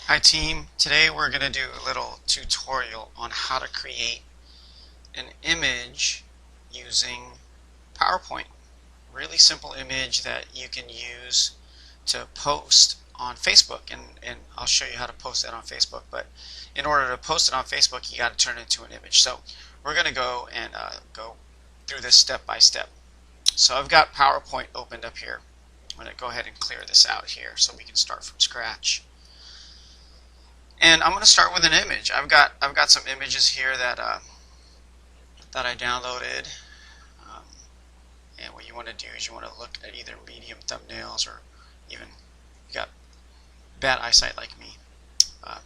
Hi team, today we're going to do a little tutorial on how to create an image using PowerPoint. Really simple image that you can use to post on Facebook, and I'll show you how to post that on Facebook. But in order to post it on Facebook, you got to turn it into an image. So we're going to go and go through this step by step. So I've got PowerPoint opened up here. I'm going to go ahead and clear this out here so we can start from scratch. And I'm going to start with an image. I've got some images here that I downloaded. Um, and what you want to do is you want to look at either medium thumbnails or even you got bad eyesight like me. Uh,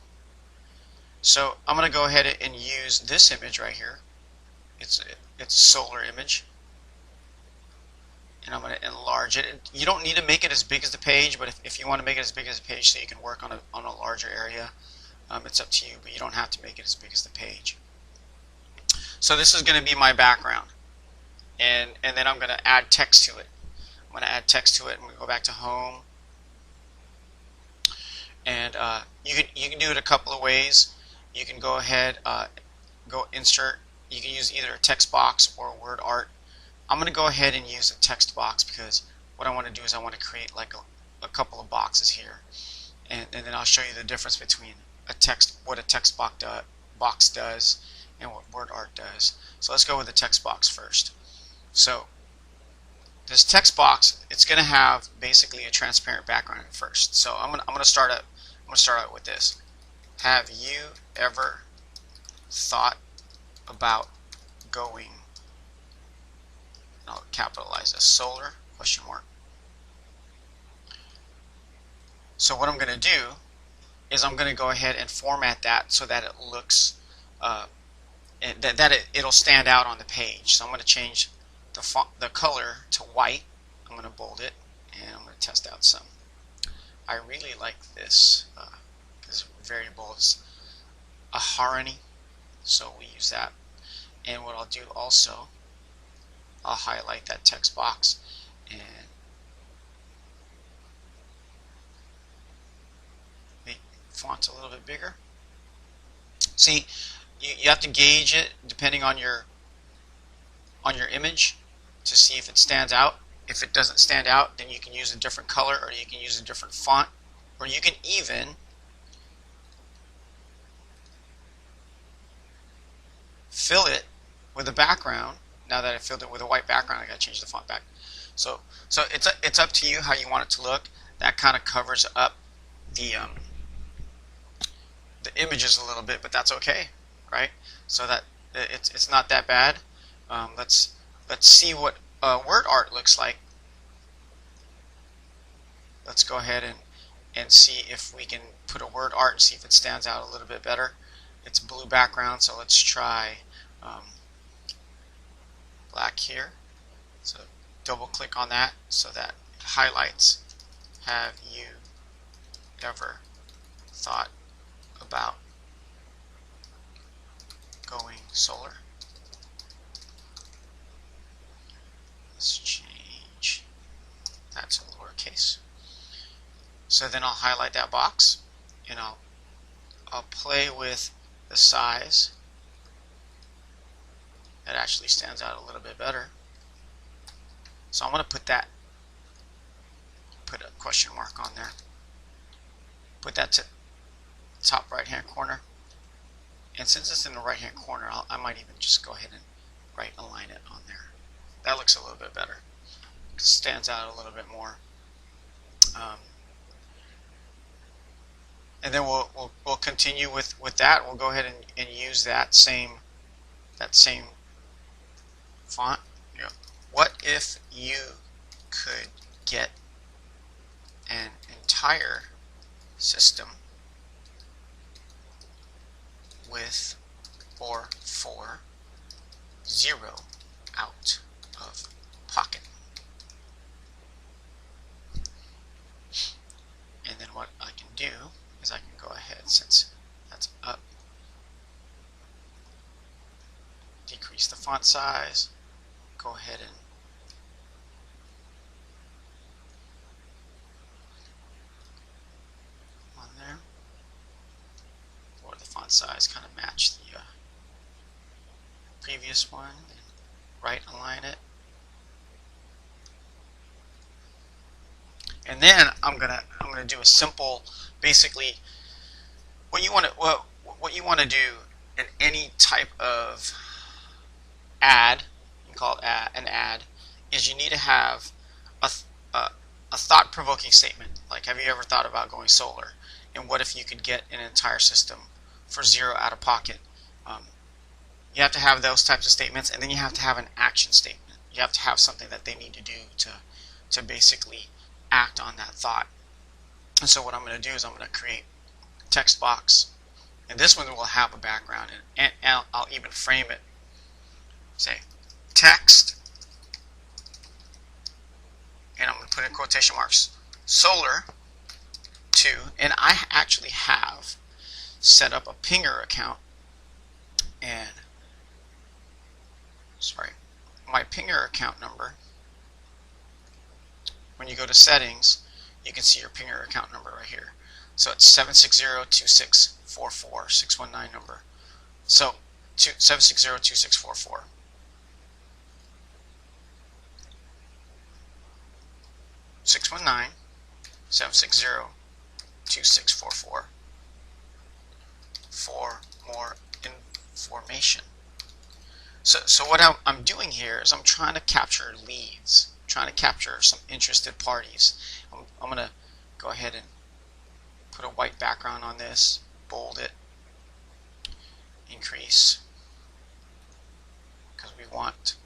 so I'm going to go ahead and use this image right here. It's a solar image, and I'm going to enlarge it. You don't need to make it as big as the page, but if you want to make it as big as the page so you can work on a larger area, it's up to you. But you don't have to make it as big as the page. So this is going to be my background, and then I'm going to add text to it. I'm going to add text to it, and we go back to home, and you can do it a couple of ways. You can go ahead, go insert. You can use either a text box or word art. I'm going to go ahead and use a text box because what I want to do is I want to create like a couple of boxes here, and then I'll show you the difference between what a text box does and what word art does. So let's go with the text box first. So this text box, it's going to have basically a transparent background at first. So I'm going to start out with this. Have you ever thought about going? I'll capitalize this, solar question mark. So what I'm going to do is I'm going to go ahead and format that so that it looks it'll stand out on the page. So I'm going to change the color to white. I'm going to bold it, and I'm going to test out some. I really like this because it's very bold. It's a Harmony, so we use that. And what I'll do also, I'll highlight that text box and make fonts a little bit bigger. See, you have to gauge it depending on your image to see if it stands out. If it doesn't stand out, then you can use a different color, or you can use a different font, or you can even fill it with a background. Now that I filled it with a white background, I got to change the font back. So it's up to you how you want it to look. That kind of covers up the images a little bit, but that's okay, right? So that it's not that bad. Let's see what word art looks like. Let's go ahead and see if we can put a word art and see if it stands out a little bit better. It's a blue background, so let's try black here. So double click on that so that it highlights. Have you ever thought about going solar? Let's change that to lowercase. So then I'll highlight that box, and I'll play with the size. That actually stands out a little bit better. So I'm going to put a question mark on there. Put that to top right hand corner. And since it's in the right hand corner, I might even just go ahead and align it on there. That looks a little bit better. It stands out a little bit more. And then we'll continue with that. We'll go ahead and use that same font. Yeah. What if you could get an entire system with or for 0 out of pocket? And then what I can do is I can go ahead, since that's up, decrease the font size, go ahead and on there. size kind of match the previous one, and right align it. And then I'm gonna do a simple, basically what you want to do in any type of ad, you can call it an ad, is you need to have a thought-provoking statement. Like, have you ever thought about going solar? And what if you could get an entire system for zero out of pocket? You have to have those types of statements, and then you have to have an action statement. You have to have something that they need to do to basically act on that thought. And so what I'm going to do is I'm going to create a text box, and this one will have a background, and I'll even frame it. Say text, and I'm going to put in quotation marks, solar to, and I actually have set up a Pinger account, and my Pinger account number, when you go to settings, you can see your Pinger account number right here. So it's 760-2644, 619 number. So 760-2644. (619) 760-2644 for more information. So what I'm doing here is I'm trying to capture leads, trying to capture some interested parties. I'm going to go ahead and put a white background on this, bold it, increase, because we want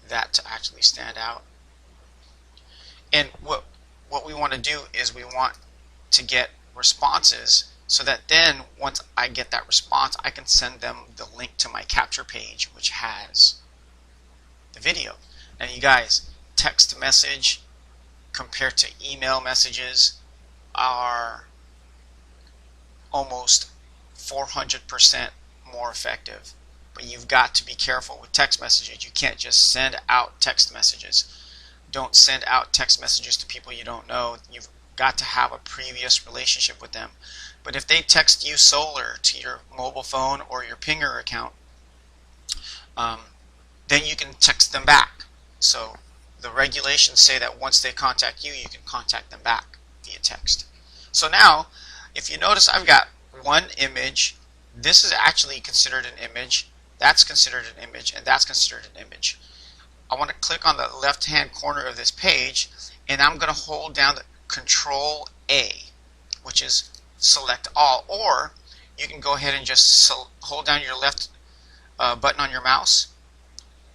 that to actually stand out. And what we want to do is we want to get responses, so that then once I get that response, I can send them the link to my capture page, which has the video. Now you guys, text message compared to email messages are almost 400% more effective. But you've got to be careful with text messages. You can't just send out text messages. Don't send out text messages to people you don't know. You've got to have a previous relationship with them. But if they text you solar to your mobile phone or your Pinger account, then you can text them back. So the regulations say that once they contact you, you can contact them back via text. So now, if you notice, I've got one image. This is actually considered an image. That's considered an image, and that's considered an image. I want to click on the left-hand corner of this page, and I'm going to hold down the Control A, which is select all, or you can go ahead and just hold down your left button on your mouse,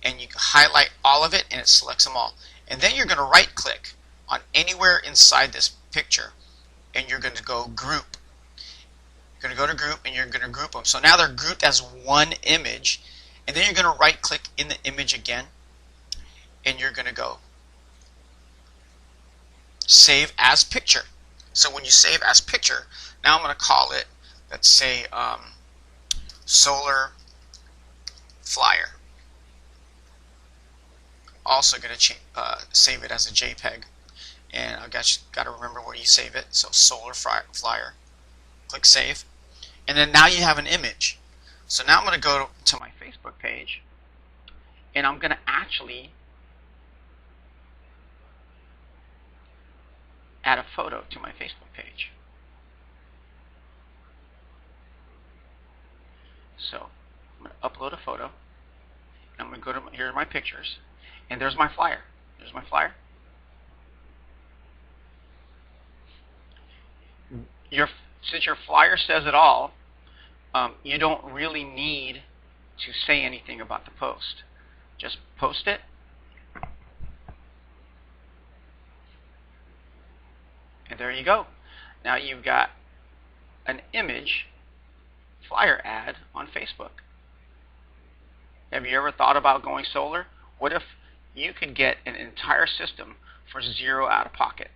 and you can highlight all of it, and it selects them all. And then you're going to right-click on anywhere inside this picture, and you're going to go Group. You're going to go to Group, and you're going to group them. So now they're grouped as one image, and then you're going to right-click in the image again, and you're going to go Save as Picture. So when you save as picture, now I'm going to call it, let's say, Solar Flyer. Also going to save it as a JPEG, and I've got to remember where you save it. So Solar Flyer. Click Save, and then now you have an image. So now I'm going to go to my Facebook page, and I'm going to actually add a photo to my Facebook page. So I'm going to upload a photo. I'm going to go to here are my pictures, and there's my flyer. There's my flyer. Since your flyer says it all, you don't really need to say anything about the post. Just post it. And there you go. Now you've got an image flyer ad on Facebook. Have you ever thought about going solar? What if you could get an entire system for zero out of pocket?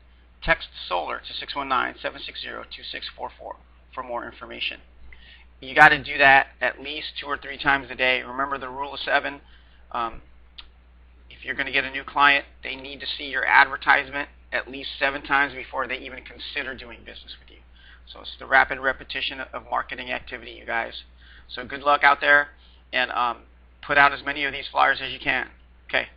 Text solar to 619-760-2644 for more information. You got to do that at least 2 or 3 times a day. Remember the rule of 7. If you're going to get a new client, they need to see your advertisement at least 7 times before they even consider doing business with you. So it's the rapid repetition of marketing activity, you guys. So good luck out there, and put out as many of these flyers as you can. Okay.